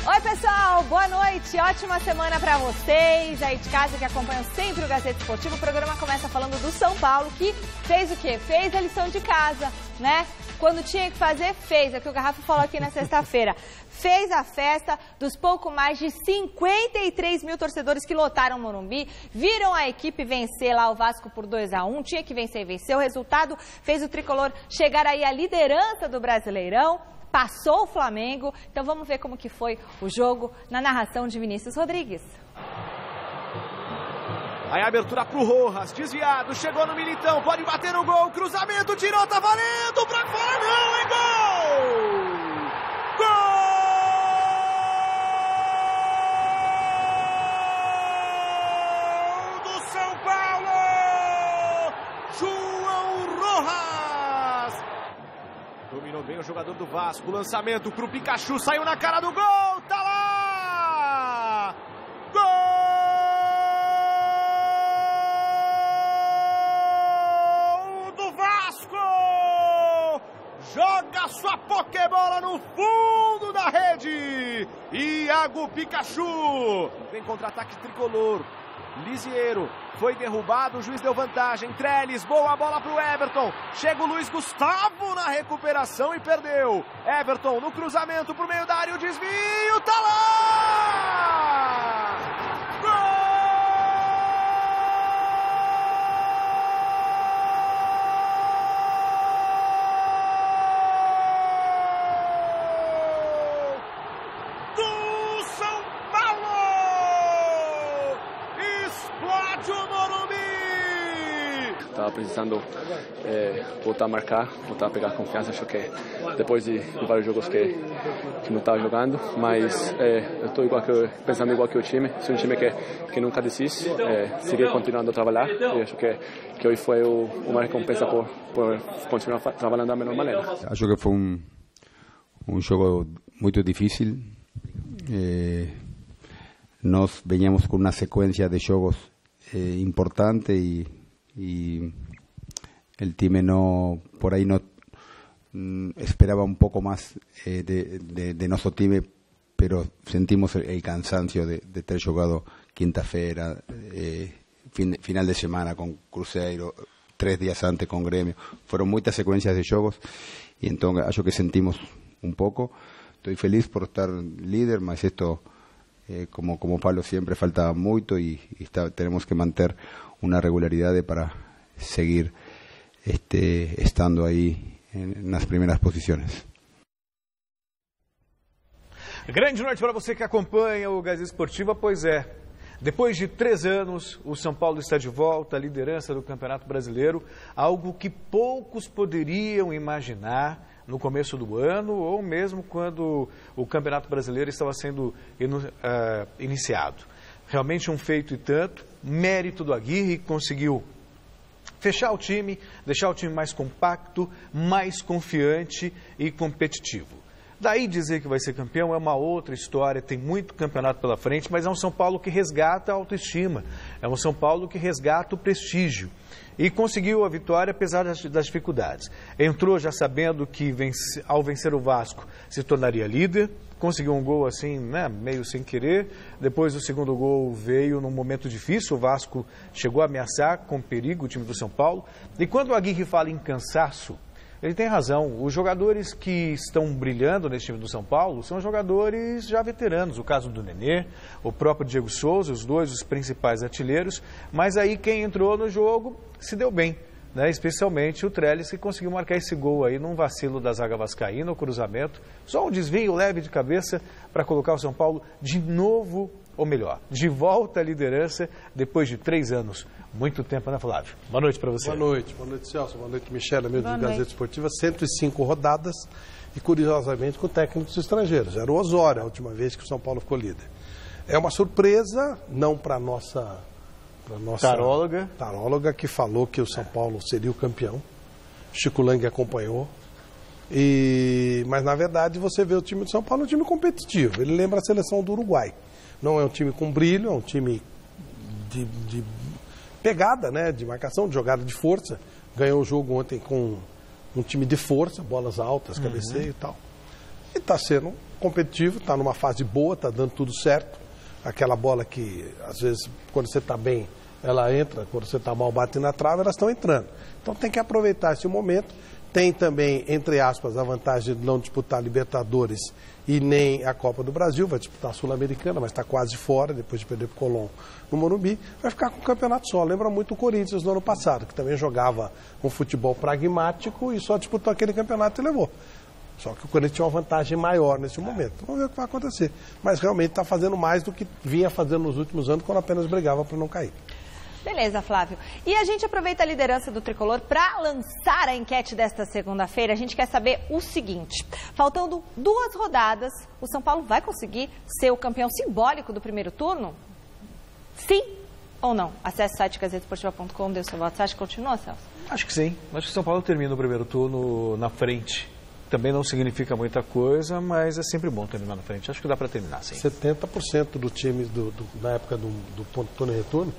Oi, pessoal, boa noite, ótima semana pra vocês aí de casa que acompanham sempre o Gazeta Esportivo. O programa começa falando do São Paulo, que fez o quê? Fez a lição de casa, né? Quando tinha que fazer, fez. É o que o Garrafa falou aqui na sexta-feira. Fez a festa dos pouco mais de 53 mil torcedores que lotaram o Morumbi, viram a equipe vencer lá o Vasco por 2-1, tinha que vencer e venceu. O resultado fez o tricolor chegar aí à liderança do Brasileirão. Passou o Flamengo, então vamos ver como que foi o jogo na narração de Vinícius Rodrigues. Aí a abertura pro Rojas, desviado, chegou no Militão, pode bater no gol, cruzamento, tirou, tá valendo, pra fora não, é gol! Gol do São Paulo! João Rojas! Dominou bem o jogador do Vasco, lançamento pro Pikachu, saiu na cara do gol, tá lá! Gol do Vasco! Joga sua pokebola no fundo da rede! Iago Pikachu! Vem contra-ataque tricolor. Lisiero foi derrubado, o juiz deu vantagem. Trellis, boa bola pro Everton. Chega o Luiz Gustavo na recuperação e perdeu. Everton no cruzamento pro meio da área, o desvio, tá lá! Gol do São Paulo! Explode o Morumbi! Estava precisando voltar a marcar, voltar a pegar confiança. Acho que depois de vários jogos que não estava jogando, mas eu estou pensando igual que o time. Sou um time que nunca desiste, seguir continuando a trabalhar. E acho que hoje foi uma recompensa por continuar trabalhando da melhor maneira. Acho que foi um jogo muito difícil. Nós veníamos com uma sequência de jogos importante y el time por ahí no esperaba un poco más de nuestro time, pero sentimos el cansancio de ter jugado quinta-feira, final de semana con Cruzeiro, 3 días antes con Grêmio. Fueron muchas secuencias de jogos y entonces acho que sentimos un poco. Estoy feliz por estar líder, mas esto como Pablo siempre faltaba mucho y tenemos que mantener una regularidad para seguir estando ahí en las primeras posiciones. Grande noite para você que acompanha o Gazeta Esportiva, pois é. Depois de 3 anos, o São Paulo está de volta à liderança do Campeonato Brasileiro, algo que poucos poderiam imaginar no começo do ano ou mesmo quando o Campeonato Brasileiro estava sendo iniciado. Realmente um feito e tanto, mérito do Aguirre, que conseguiu fechar o time, deixar o time mais compacto, mais confiante e competitivo. Daí dizer que vai ser campeão é uma outra história, tem muito campeonato pela frente, mas é um São Paulo que resgata a autoestima, é um São Paulo que resgata o prestígio. E conseguiu a vitória apesar das dificuldades. Entrou já sabendo que ao vencer o Vasco se tornaria líder, conseguiu um gol assim, né, meio sem querer. Depois o segundo gol veio num momento difícil, o Vasco chegou a ameaçar com perigo o time do São Paulo. E quando o Aguirre fala em cansaço, ele tem razão. Os jogadores que estão brilhando nesse time do São Paulo são jogadores já veteranos. O caso do Nenê, o próprio Diego Souza, os dois os principais artilheiros. Mas aí quem entrou no jogo se deu bem, né? Especialmente o Trellis, que conseguiu marcar esse gol aí num vacilo da zaga vascaína, o cruzamento. Só um desvio leve de cabeça para colocar o São Paulo de novo, ou melhor, de volta à liderança depois de 3 anos. Muito tempo, né, Flávio? Boa noite para você. Boa noite Celso, boa noite Michele, amigo do Gazeta Esportiva. 105 rodadas e curiosamente com técnicos estrangeiros. Era o Osório a última vez que o São Paulo ficou líder. É uma surpresa, não para a nossa taróloga que falou que o São Paulo seria o campeão. Chico Lang acompanhou. Mas na verdade você vê o time do São Paulo um time competitivo. Ele lembra a seleção do Uruguai. Não é um time com brilho, é um time de pegada, né, de marcação, de jogada de força. Ganhou o jogo ontem com um time de força, bolas altas, cabeceio e tal. E está sendo competitivo, está numa fase boa, está dando tudo certo. Aquela bola que, às vezes, quando você está bem, ela entra, quando você está mal, bate na trave, elas estão entrando. Então tem que aproveitar esse momento. Tem também, entre aspas, a vantagem de não disputar a Libertadores e nem a Copa do Brasil, vai disputar a Sul-Americana, mas está quase fora, depois de perder para o Colón no Morumbi, vai ficar com o campeonato só. Lembra muito o Corinthians no ano passado, que também jogava um futebol pragmático e só disputou aquele campeonato e levou. Só que o Corinthians tinha uma vantagem maior nesse momento. Vamos ver o que vai acontecer. Mas realmente está fazendo mais do que vinha fazendo nos últimos anos, quando apenas brigava para não cair. Beleza, Flávio. E a gente aproveita a liderança do Tricolor para lançar a enquete desta segunda-feira. A gente quer saber o seguinte: faltando 2 rodadas, o São Paulo vai conseguir ser o campeão simbólico do primeiro turno? Sim ou não? Acesse o site gazetesportiva.com, dê o seu voto. Você acha que continua, Celso? Acho que sim. Acho que o São Paulo termina o primeiro turno na frente. Também não significa muita coisa, mas é sempre bom terminar na frente. Acho que dá para terminar, sim. 70% do time na época do ponto turno e retorno,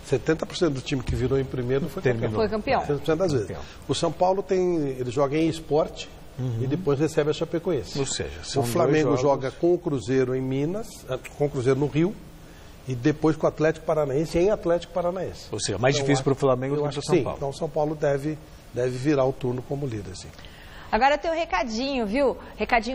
70% do time que virou em primeiro foi campeão. Foi campeão. 70% das vezes. O São Paulo ele joga em esporte e depois recebe a Chapecoense. Ou seja, o Flamengo joga com o Cruzeiro em Minas, com o Cruzeiro no Rio, e depois com o Atlético Paranaense em Atlético Paranaense. Ou seja, mais difícil para o Flamengo do que para o São Paulo. Então o São Paulo deve virar o turno como líder, sim. Agora tem um recadinho, viu? Recadinho